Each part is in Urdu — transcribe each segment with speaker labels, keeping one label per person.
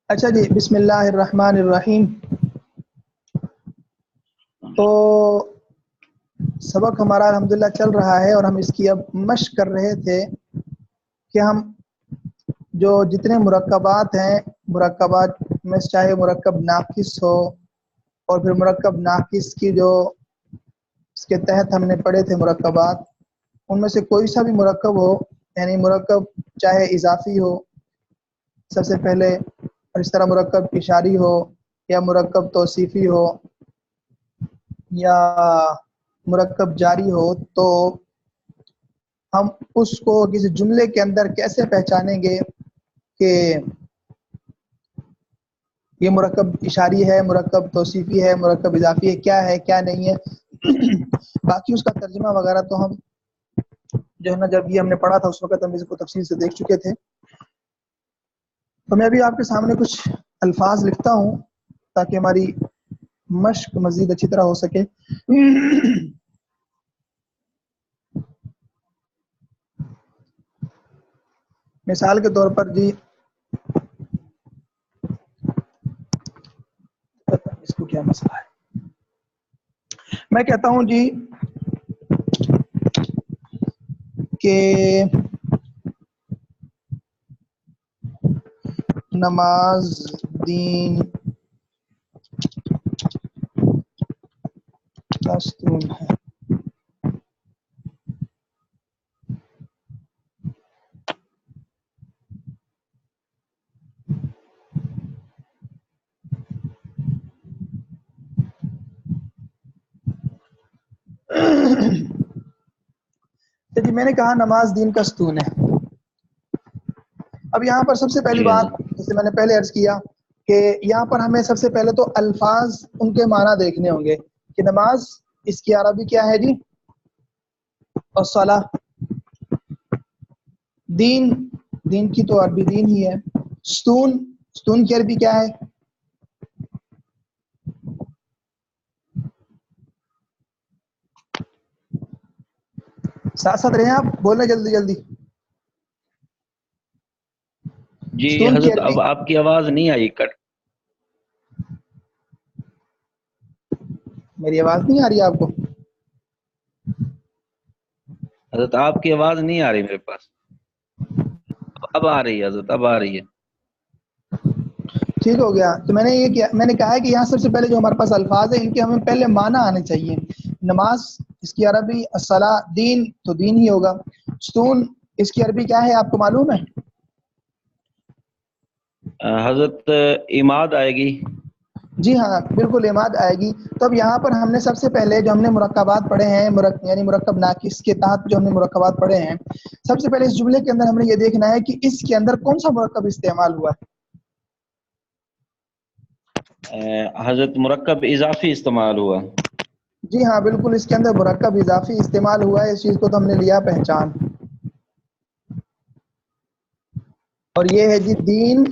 Speaker 1: اچھا جی، بسم اللہ الرحمن الرحیم۔ تو سبق ہمارا الحمدللہ چل رہا ہے اور ہم اس کی اب مشق کر رہے تھے کہ ہم جو جتنے مرکبات ہیں، مرکبات میں چاہے مرکب ناقص ہو اور پھر مرکب ناقص کی جو اس کے تحت ہم نے پڑھے تھے مرکبات، ان میں سے کوئی سا بھی مرکب ہو، یعنی مرکب چاہے اضافی ہو سب سے پہلے، اور اس طرح مرکب اشاری ہو یا مرکب توصیفی ہو یا مرکب جاری ہو، تو ہم اس کو کسی جملے کے اندر کیسے پہچانیں گے کہ یہ مرکب اشاری ہے، مرکب توصیفی ہے، مرکب اضافی ہے، کیا ہے کیا نہیں ہے۔ باقی اس کا ترجمہ وغیرہ تو ہم جو ہے نا، جب یہ ہم نے پڑھا تھا اس وقت ہم اس کو تفصیل سے دیکھ چکے تھے۔ تو میں بھی آپ کے سامنے کچھ الفاظ لکھتا ہوں تاکہ ہماری مشق مزید اچھی طرح ہو سکے۔ مثال کے طور پر جی، اس کو کیا مسئلہ ہے، میں کہتا ہوں جی کہ نماز دین کا ستون ہے۔ جی میں نے کہا نماز دین کا ستون ہے۔ اب یہاں پر سب سے پہلی
Speaker 2: جی
Speaker 1: بات،
Speaker 2: حضرت،
Speaker 1: جیسے میں نے پہلے عرض کیا کہ یہاں پر ہمیں سب سے پہلے تو الفاظ ان کے معنی دیکھنے ہوں گے کہ نماز اس کی عربی کیا ہے جی، الصلاۃ۔ دین، دین کی تو عربی دین ہی ہے۔ ستون، ستون کی عربی کیا ہے؟ ساتھ ساتھ رہیں آپ، بولنا جلدی جلدی۔
Speaker 2: جی
Speaker 1: ستون کی
Speaker 2: حضرت،
Speaker 1: عربی،
Speaker 2: اب آپ کی آواز نہیں آئی، کٹ۔
Speaker 1: میری آواز نہیں آ رہی ہے آپ کو؟
Speaker 2: حضرت آپ کی آواز نہیں آ رہی میرے پاس۔ اب آ رہی ہے حضرت، اب آ رہی ہے۔
Speaker 1: ٹھیک ہو گیا۔ تو میں نے یہ کیا، میں نے کہا ہے کہ یہاں سب سے پہلے جو ہمارے پاس الفاظ ہیں ان کے ہمیں پہلے معنی آنے چاہیے۔ نماز اس کی عربی الصلاۃ، دین تو دین ہی ہوگا۔ ستون اس کی عربی کیا ہے آپ کو معلوم ہے؟
Speaker 2: حضرت عماد آئے گی۔
Speaker 1: جی ہاں بالکل، عماد آئے گی۔ تو اب یہاں پر ہم نے سب سے پہلے جو ہم نے مرکبات پڑھے ہیں، یعنی مرکب ناقص کے تحت جو ہم نے مرکبات پڑھے ہیں، سب سے پہلے اس جملے کے اندر ہم نے یہ دیکھنا ہے کہ اس کے اندر کون سا مرکب استعمال ہوا ہے۔
Speaker 2: حضرت مرکب اضافی استعمال ہوا۔
Speaker 1: جی ہاں بالکل، اس کے اندر مرکب اضافی استعمال ہوا ہے۔ اس چیز کو تو ہم نے لیا پہچان، اور یہ ہے جی دین،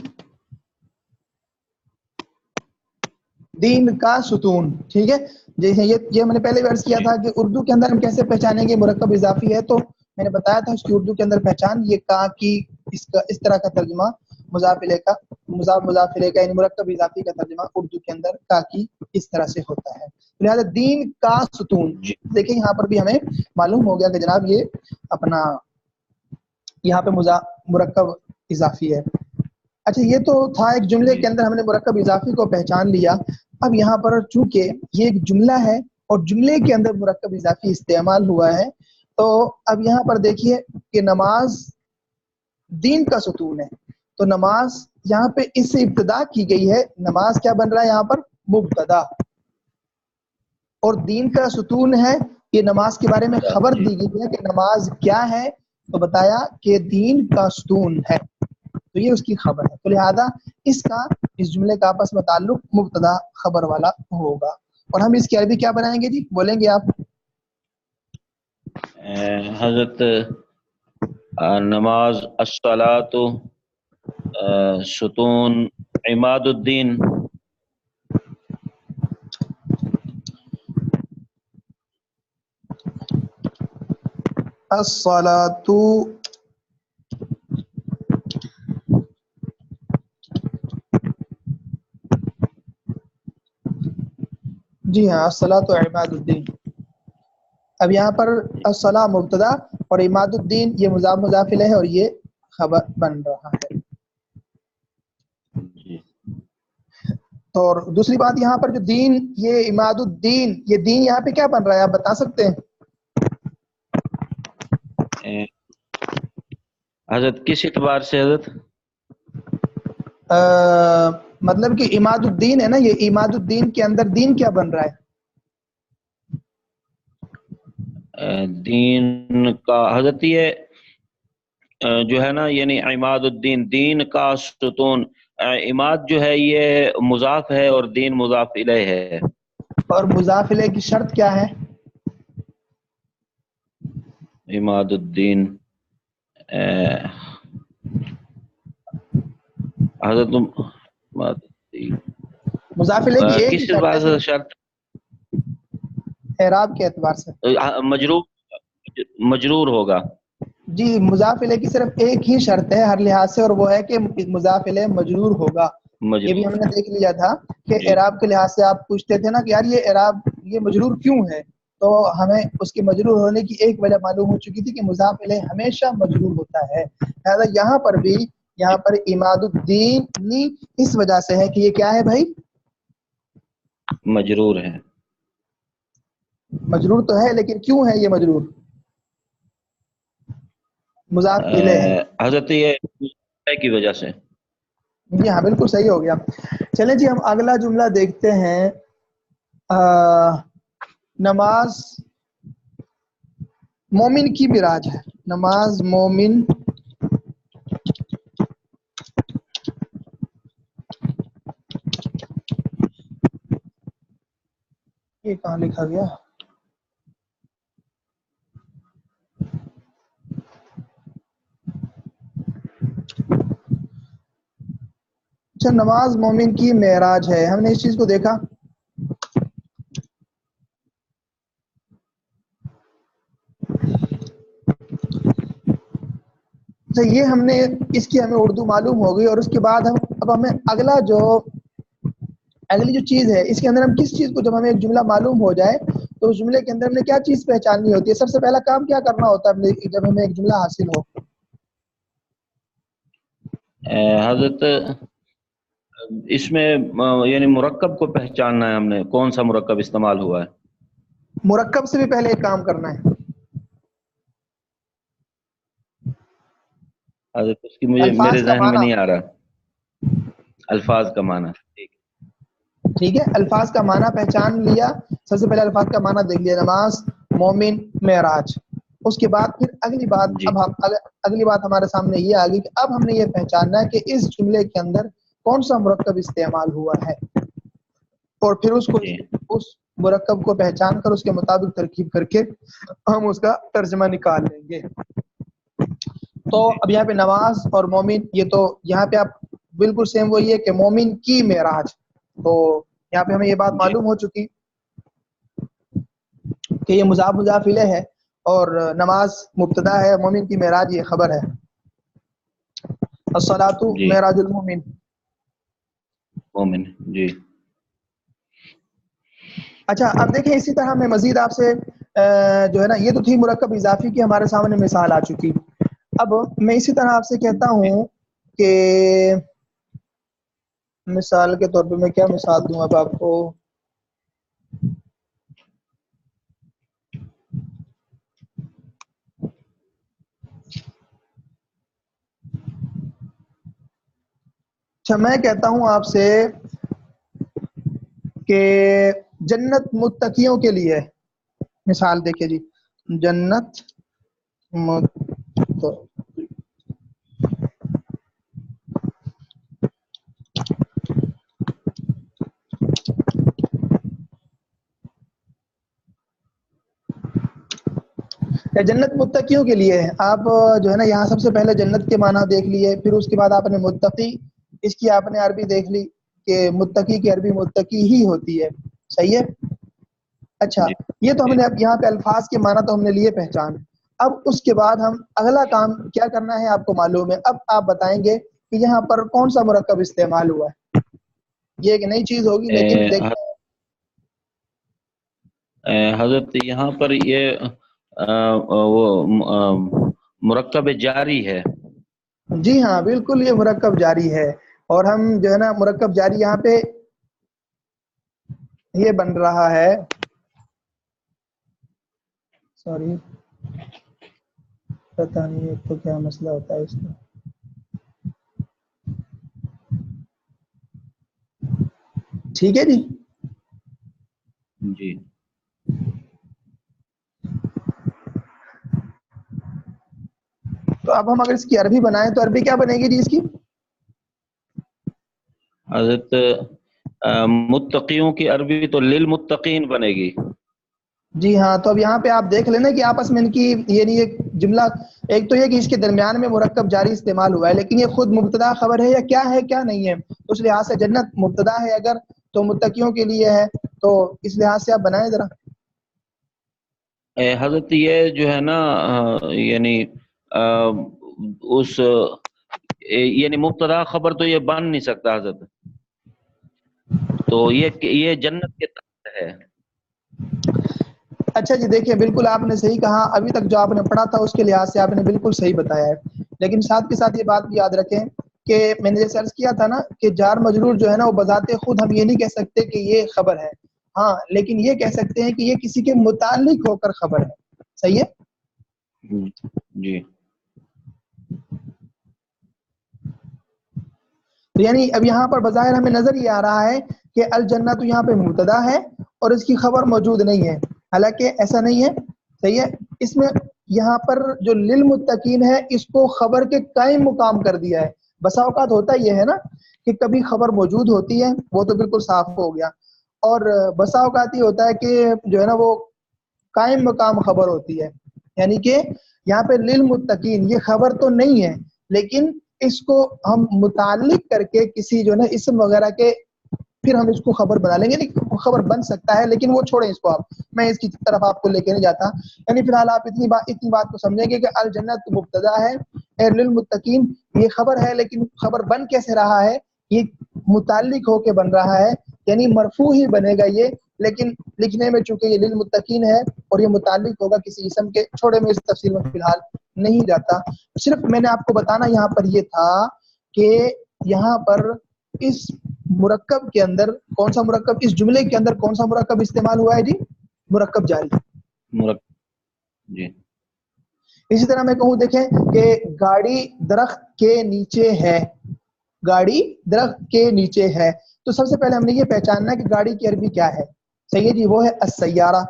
Speaker 1: دین کا ستون۔ ٹھیک ہے، جیسے یہ میں نے پہلے بھی عرض کیا
Speaker 2: جی
Speaker 1: تھا کہ اردو کے اندر ہم کیسے پہچانیں گے مرکب اضافی ہے، تو میں نے بتایا تھا اس کی اردو کے اندر پہچان یہ کا کی، اس طرح کا ترجمہ مضاف الیہ کا، مضاف الیہ کا، یعنی مرکب اضافی کا ترجمہ اردو کے اندر کا کی اس طرح سے ہوتا ہے۔ لہٰذا دین کا ستون،
Speaker 2: جی
Speaker 1: دیکھیں یہاں پر بھی ہمیں معلوم ہو گیا کہ جناب یہ اپنا یہاں پہ مرکب اضافی ہے۔ اچھا یہ تو تھا ایک جملے
Speaker 2: جی
Speaker 1: کے اندر ہم نے مرکب اضافی کو پہچان لیا۔ اب یہاں پر چونکہ یہ ایک جملہ ہے اور جملے کے اندر مرکب اضافی استعمال ہوا ہے، تو اب یہاں پر دیکھیے کہ نماز دین کا ستون ہے، تو نماز یہاں پہ اس سے ابتدا کی گئی ہے۔ نماز کیا بن رہا ہے یہاں پر؟ مبتدا، اور دین کا ستون ہے، یہ نماز کے بارے میں خبر
Speaker 2: جی
Speaker 1: دی گئی ہے کہ نماز کیا ہے، تو بتایا کہ دین کا ستون ہے، تو یہ اس کی خبر ہے۔ تو لہذا اس جملے کا آپس میں تعلق مبتدا خبر والا ہوگا، اور ہم اس کی عربی کیا بنائیں گے جی، بولیں گے آپ؟
Speaker 2: حضرت نماز الصلاۃ ستون عماد الدین۔
Speaker 1: الصلاۃ جی ہاں، الصلاۃ عماد الدین. اب یہاں پر الصلاۃ مبتدا اور عماد الدین یہ مضاف مضاف الیہ ہے اور یہ خبر بن رہا ہے.
Speaker 2: جی
Speaker 1: تو اور دوسری بات یہاں پر جو دین، یہ عماد الدین، یہ دین یہاں پہ کیا بن رہا ہے آپ بتا سکتے ہیں؟
Speaker 2: حضرت کس اعتبار سے حضرت؟
Speaker 1: مطلب کہ عماد الدین ہے نا، یہ عماد الدین کے اندر دین کیا بن رہا ہے؟
Speaker 2: دین کا حضرت یہ جو ہے نا، یعنی عماد الدین دین کا ستون. عماد جو ہے یہ مضاف ہے اور دین مضاف الیہ ہے.
Speaker 1: اور مضاف الیہ کی شرط کیا ہے؟
Speaker 2: عماد الدین حضرت عماد الدین
Speaker 1: مضاف الیہ کی ایک ہی
Speaker 2: کس
Speaker 1: شرط
Speaker 2: اعتبار
Speaker 1: ہے
Speaker 2: سے
Speaker 1: صرف
Speaker 2: شرط؟
Speaker 1: اعراب کے اعتبار سے.
Speaker 2: مجرور ہوگا.
Speaker 1: جی، مضاف الیہ کی صرف ایک ہی شرط ہے ہر لحاظ سے، اور وہ ہے کہ مضاف الیہ مجرور ہوگا. یہ بھی
Speaker 2: مجرور.
Speaker 1: ہم نے دیکھ لیا تھا کہ
Speaker 2: جی
Speaker 1: اعراب کے لحاظ سے آپ پوچھتے تھے نا کہ یار یہ اعراب یہ مجرور کیوں ہے، تو ہمیں اس کے مجرور ہونے کی ایک وجہ معلوم ہو چکی تھی کہ مضاف الیہ ہمیشہ مجرور ہوتا ہے. لہٰذا یہاں پر بھی یہاں پر عماد الدین اس وجہ سے ہے کہ یہ کیا ہے بھائی؟
Speaker 2: مجرور ہے.
Speaker 1: مجرور تو ہے لیکن کیوں ہے یہ مجرور؟ مضاف الیہ ہے.
Speaker 2: حضرت یہ کی وجہ سے.
Speaker 1: جی ہاں بالکل صحیح ہو گیا. چلیں جی ہم اگلا جملہ دیکھتے ہیں. نماز مومن کی معراج ہے. نماز مومن یہ کہاں لکھا گیا؟ اچھا، نماز مومن کی معراج ہے، ہم نے اس چیز کو دیکھا. اچھا، یہ ہم نے اس کی ہمیں اردو معلوم ہو گئی، اور اس کے بعد اب ہمیں اگلی جو چیز ہے اس کے اندر ہم کس چیز کو، جب ہمیں ایک جملہ معلوم ہو جائے تو اس جملے کے اندر ہم نے کیا چیز پہچاننی ہوتی ہے؟ سب سے پہلا کام کیا کرنا ہوتا ہے جب ہمیں ایک جملہ حاصل ہو؟
Speaker 2: حضرت اس میں یعنی مرکب کو پہچاننا ہے، ہم نے کون سا مرکب استعمال ہوا ہے.
Speaker 1: مرکب سے بھی پہلے ایک کام کرنا ہے.
Speaker 2: حضرت اس کی میرے
Speaker 1: الفاظ کا
Speaker 2: ذہن میں
Speaker 1: معنی.
Speaker 2: نہیں آ رہا. الفاظ کا معنی.
Speaker 1: ٹھیک ہے، الفاظ کا معنی پہچان لیا. سب سے پہلے الفاظ کا معنی دیکھ لیا، نماز مومن معراج. اس کے بعد پھر اگلی
Speaker 2: جی
Speaker 1: بات ہمارے سامنے یہ آ گئی کہ اب ہم نے یہ پہچاننا ہے کہ اس جملے کے اندر کون سا مرکب استعمال ہوا ہے، اور پھر
Speaker 2: جی
Speaker 1: اس مرکب کو پہچان کر اس کے مطابق ترکیب کر کے ہم اس کا ترجمہ نکال لیں گے. تو
Speaker 2: جی
Speaker 1: اب یہاں پہ نماز اور مومن، یہ تو یہاں پہ آپ بالکل سیم وہی ہے کہ مومن کی معراج. تو یہاں پہ ہمیں یہ بات
Speaker 2: جی
Speaker 1: معلوم ہو چکی کہ یہ مضاف مضاف الیہ ہے، اور نماز مبتدا ہے، مومن کی معراج یہ خبر ہے. الصلاۃ
Speaker 2: جی
Speaker 1: معراج المومن.
Speaker 2: مومن. جی
Speaker 1: اچھا، اب دیکھیں اسی طرح میں مزید آپ سے جو ہے نا، یہ تو تھی مرکب اضافی کی ہمارے سامنے مثال آ چکی. اب میں اسی طرح آپ سے کہتا ہوں کہ مثال کے طور پہ میں کیا مثال دوں اب آپ کو. اچھا، میں کہتا ہوں آپ سے کہ جنت متقیوں کے لیے. مثال دیکھیے جی، جنت جنت متقیوں کے لیے. آپ جو ہے نا یہاں سب سے پہلے جنت کے معنی دیکھ لیے، پھر اس کے بعد آپ نے متقی، اس کی آپ نے عربی دیکھ لی کہ متقی کی عربی متقی ہی ہوتی ہے. صحیح ہے. اچھا،
Speaker 2: جی
Speaker 1: یہ تو ہم
Speaker 2: جی
Speaker 1: نے اب یہاں پہ الفاظ کے معنی تو ہم نے لیے پہچان. اب اس کے بعد ہم اگلا کام کیا کرنا ہے آپ کو معلوم ہے. اب آپ بتائیں گے کہ یہاں پر کون سا مرکب استعمال ہوا ہے. یہ ایک نئی چیز ہوگی لیکن دیکھتے ہیں.
Speaker 2: حضرت یہاں پر یہ وہ مرکب جاری ہے.
Speaker 1: جی ہاں بالکل یہ مرکب جاری ہے، اور ہم جو ہے نا مرکب جاری یہاں پہ یہ بن رہا ہے، سوری پتہ نہیں ایک تو کیا مسئلہ ہوتا ہے اس کا. ٹھیک ہے جی.
Speaker 2: جی
Speaker 1: تو اب ہم اگر اس کی عربی بنائیں تو عربی کیا بنے گی جی اس کی؟
Speaker 2: حضرت متقیوں کی عربی تو للمتقین بنے گی.
Speaker 1: جی ہاں، تو اب یہاں پہ آپ دیکھ لینا کہ آپس میں ان کی یہ نہیں ایک جملہ، ایک تو یہ کہ اس کے درمیان میں مرکب جاری استعمال ہوا ہے، لیکن یہ خود مبتدا خبر ہے یا کیا ہے کیا نہیں ہے. تو اس لحاظ سے جنت مبتدا ہے اگر تو متقیوں کے لیے ہے، تو اس لحاظ سے آپ بنائیں ذرا.
Speaker 2: حضرت یہ جو ہے نا یعنی اس یعنی مبتدا خبر تو یہ بن نہیں سکتا حضرت، تو یہ جنت کے تحت ہے.
Speaker 1: اچھا جی دیکھیے بالکل آپ نے صحیح کہا، ابھی تک جو آپ نے پڑھا تھا اس کے لحاظ سے آپ نے بالکل صحیح بتایا ہے، لیکن ساتھ کے ساتھ یہ بات بھی یاد رکھیں کہ میں نے جیسے عرض کیا تھا نا کہ جار مجرور جو ہے نا وہ بذات خود ہم یہ نہیں کہہ سکتے کہ یہ خبر ہے، ہاں لیکن یہ کہہ سکتے ہیں کہ یہ کسی کے متعلق ہو کر خبر ہے. صحیح ہے.
Speaker 2: جی
Speaker 1: تو یعنی اب یہاں پر بظاہر ہمیں نظر یہ آ رہا ہے کہ الجنت یہاں پہ مبتدا ہے اور اس کی خبر موجود نہیں ہے، حالانکہ ایسا نہیں ہے. صحیح ہے. اس میں یہاں پر جو للمتقین ہے اس کو خبر کے قائم مقام کر دیا ہے. بسا اوقات ہوتا یہ ہے نا کہ کبھی خبر موجود ہوتی ہے، وہ تو بالکل صاف ہو گیا، اور بسا اوقات یہ ہوتا ہے کہ جو ہے نا وہ قائم مقام خبر ہوتی ہے، یعنی کہ یہاں پہ للمتقین یہ خبر تو نہیں ہے، لیکن اس کو ہم متعلق کر کے کسی جو ہے نا اسم وغیرہ کے پھر ہم اس کو خبر بنا لیں گے. نہیں خبر بن سکتا ہے لیکن وہ چھوڑیں اس کو، آپ میں اس کی طرف آپ کو لے کے نہیں جاتا. یعنی فی الحال آپ اتنی بات کو سمجھیں گے کہ الجنت مبتدا ہے، للمتقین یہ خبر ہے، لیکن خبر بن کیسے رہا ہے؟ یہ متعلق ہو کے بن رہا ہے، یعنی مرفوع ہی بنے گا یہ، لیکن لکھنے میں چونکہ یہ للمتقین ہے اور یہ متعلق ہوگا کسی اسم کے. چھوڑے میں اس تفصیل میں فی الحال نہیں جاتا، صرف میں نے آپ کو بتانا یہاں پر یہ تھا کہ یہاں پر اس مرکب کے اندر کون سا مرکب، اس جملے کے اندر کون سا مرکب استعمال ہوا ہے جی؟ مرکب جاری.
Speaker 2: جی
Speaker 1: اسی طرح میں کہوں دیکھیں کہ گاڑی درخت کے نیچے ہے، گاڑی درخت کے نیچے ہے، تو سب سے پہلے ہم نے یہ پہچاننا ہے کہ گاڑی کی عربی کیا ہے. صحیح ہے جی، وہ ہے السیارہ.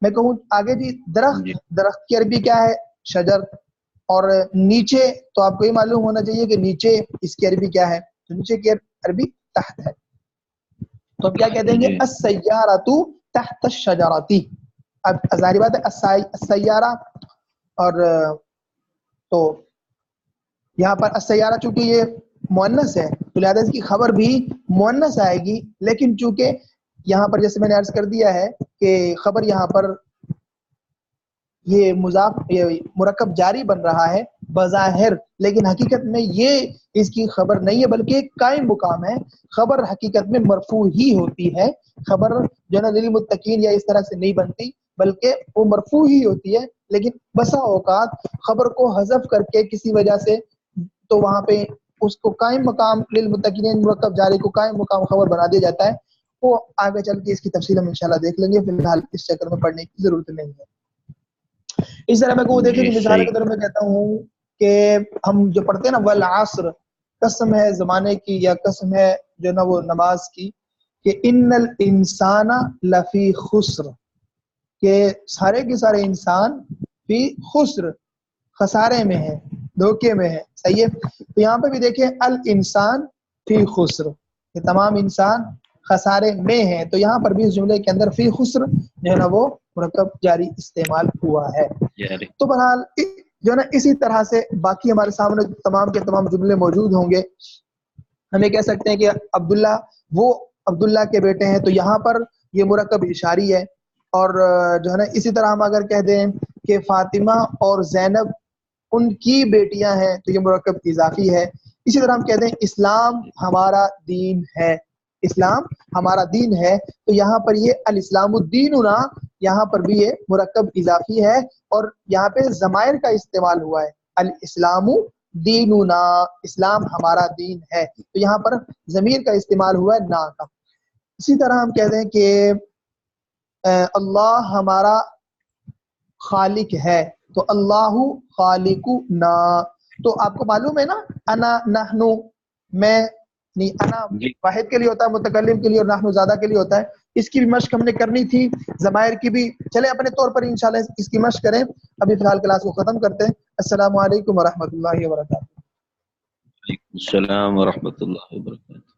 Speaker 1: میں کہوں آگے جی
Speaker 2: جی
Speaker 1: درخت کی عربی کیا ہے؟ شجر. اور نیچے تو آپ کو یہ معلوم ہونا چاہیے کہ نیچے اس کی عربی کیا ہے؟ تو نیچے کی عربی تحت ہے. تو اب کیا کہہ دیں گے؟
Speaker 2: جی
Speaker 1: السیارۃ تحت الشجرۃ. اب ظاہر بات ہے السیارہ، اور تو یہاں پر السیارہ چونکہ یہ مؤنث ہے تو لہٰذا اس کی خبر بھی مؤنث آئے گی، لیکن چونکہ یہاں پر جیسے میں نے عرض کر دیا ہے کہ خبر یہاں پر یہ مضاف یہ مرکب جاری بن رہا ہے بظاہر، لیکن حقیقت میں یہ اس کی خبر نہیں ہے بلکہ ایک قائم مقام ہے. خبر حقیقت میں مرفوع ہی ہوتی ہے، خبر جو ہے نا للمتقین یا اس طرح سے نہیں بنتی بلکہ وہ مرفوع ہی ہوتی ہے. لیکن بسا اوقات خبر کو حذف کر کے کسی وجہ سے تو وہاں پہ اس کو قائم مقام للمتقین مرکب جاری کو قائم مقام خبر بنا دیا جاتا ہے. وہ آگے چل کے اس کی تفصیل ہم انشاءاللہ دیکھ لیں گے، فی الحال اس چکر میں پڑھنے کی ضرورت نہیں ہے. اس طرح میں کو دیکھیں
Speaker 2: جی
Speaker 1: کہ مثال
Speaker 2: صحیح.
Speaker 1: کے طور میں کہتا ہوں کہ ہم جو پڑھتے ہیں نا والعصر، قسم ہے زمانے کی یا قسم ہے جو نا وہ نماز کی، کہ ان الانسان لفی خسر، کہ سارے کے سارے انسان فی خسر خسارے میں ہے، دھوکے میں ہے. صحیح ہے. تو یہاں پہ بھی دیکھیں الانسان فی خسر، کہ تمام انسان خسارے میں ہیں. تو یہاں پر بھی اس جملے کے اندر فی خسر جو ہے نا وہ مرکب جاری استعمال ہوا ہے.
Speaker 2: جاری.
Speaker 1: تو بہرحال جو ہے نا اسی طرح سے باقی ہمارے سامنے تمام کے تمام جملے موجود ہوں گے. ہم یہ کہہ سکتے ہیں کہ عبداللہ وہ عبداللہ کے بیٹے ہیں، تو یہاں پر یہ مرکب اشاری ہے. اور جو ہے نا اسی طرح ہم اگر کہہ دیں کہ فاطمہ اور زینب ان کی بیٹیاں ہیں تو یہ مرکب اضافی ہے. اسی طرح ہم کہتے ہیں اسلام ہمارا دین ہے، اسلام ہمارا دین ہے. تو یہاں پر یہ الاسلام الدیننا، یہاں پر بھی یہ مرکب اضافی ہے اور یہاں پہ ضمائر کا استعمال ہوا ہے. الاسلام دیننا، اسلام ہمارا دین ہے، تو یہاں پر ضمیر کا استعمال ہوا ہے نا کا. اسی طرح ہم کہتے ہیں کہ اللہ ہمارا خالق ہے، تو اللہ خالقنا. تو آپ کو معلوم ہے نا انا نحنو، میں نہیں، انا واحد کے لیے ہوتا ہے، متکلم کے لیے، اور نحنو زیادہ کے لیے ہوتا ہے. اس کی بھی مشق ہم نے کرنی تھی، ضمائر کی بھی. چلے اپنے طور پر انشاءاللہ اس کی مشق کریں. ابھی فی الحال کلاس کو ختم کرتے ہیں. السلام علیکم ورحمۃ اللہ وبرکاتہ.
Speaker 2: وعلیکم السلام ورحمۃ اللہ وبرکاتہ.